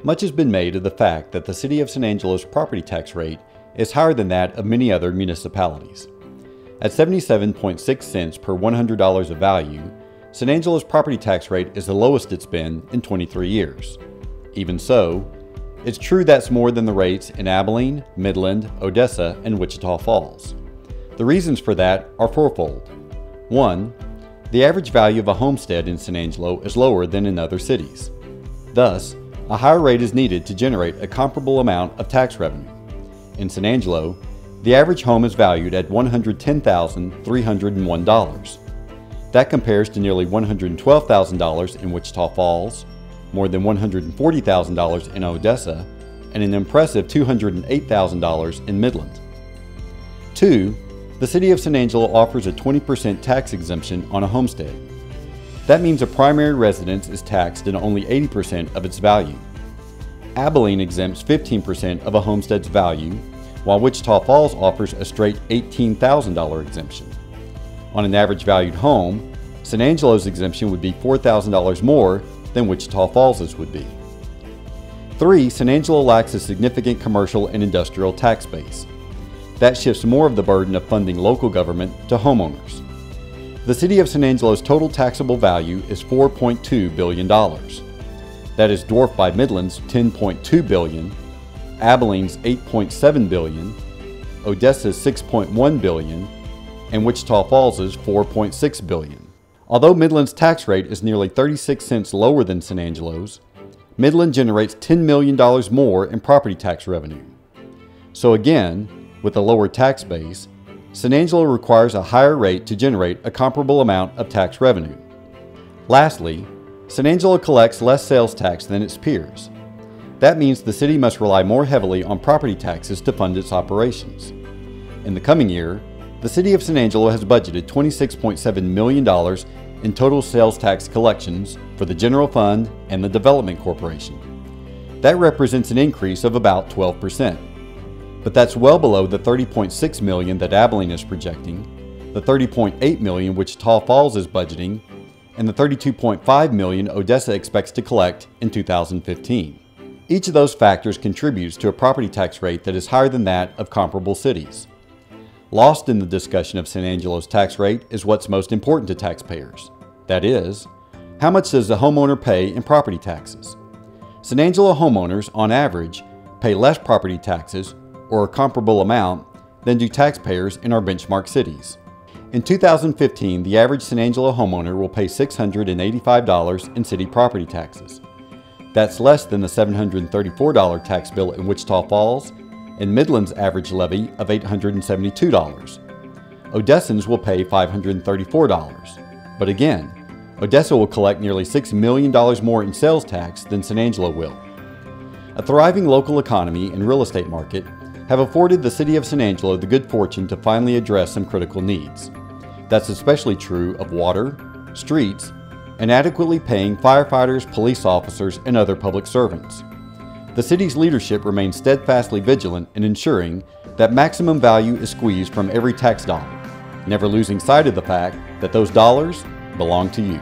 Much has been made of the fact that the City of San Angelo's property tax rate is higher than that of many other municipalities. At 77.6 cents per $100 of value, San Angelo's property tax rate is the lowest it's been in 23 years. Even so, it's true that's more than the rates in Abilene, Midland, Odessa, and Wichita Falls. The reasons for that are fourfold. 1. The average value of a homestead in San Angelo is lower than in other cities. Thus, a higher rate is needed to generate a comparable amount of tax revenue. In San Angelo, the average home is valued at $110,301. That compares to nearly $112,000 in Wichita Falls, more than $140,000 in Odessa, and an impressive $208,000 in Midland. 2. The City of San Angelo offers a 20% tax exemption on a homestead. That means a primary residence is taxed at only 80% of its value. Abilene exempts 15% of a homestead's value, while Wichita Falls offers a straight $18,000 exemption. On an average valued home, San Angelo's exemption would be $4,000 more than Wichita Falls's would be. 3. San Angelo lacks a significant commercial and industrial tax base. That shifts more of the burden of funding local government to homeowners. The City of San Angelo's total taxable value is $4.2 billion. That is dwarfed by Midland's $10.2 billion, Abilene's $8.7 billion, Odessa's $6.1 billion, and Wichita Falls's $4.6 billion. Although Midland's tax rate is nearly 36 cents lower than San Angelo's, Midland generates $10 million more in property tax revenue. So again, with a lower tax base, San Angelo requires a higher rate to generate a comparable amount of tax revenue. Lastly, San Angelo collects less sales tax than its peers. That means the city must rely more heavily on property taxes to fund its operations. In the coming year, the City of San Angelo has budgeted $26.7 million in total sales tax collections for the General Fund and the Development Corporation. That represents an increase of about 12%. But that's well below the $30.6 million that Abilene is projecting, the $30.8 million Wichita Falls is budgeting, and the $32.5 million Odessa expects to collect in 2015. Each of those factors contributes to a property tax rate that is higher than that of comparable cities. Lost in the discussion of San Angelo's tax rate is what's most important to taxpayers. That is, how much does the homeowner pay in property taxes? San Angelo homeowners, on average, pay less property taxes, or a comparable amount, than do taxpayers in our benchmark cities. In 2015, the average San Angelo homeowner will pay $685 in city property taxes. That's less than the $734 tax bill in Wichita Falls and Midland's average levy of $872. Odessans will pay $534. But again, Odessa will collect nearly $6 million more in sales tax than San Angelo will. A thriving local economy and real estate market have afforded the City of San Angelo the good fortune to finally address some critical needs. That's especially true of water, streets, and adequately paying firefighters, police officers, and other public servants. The city's leadership remains steadfastly vigilant in ensuring that maximum value is squeezed from every tax dollar, never losing sight of the fact that those dollars belong to you.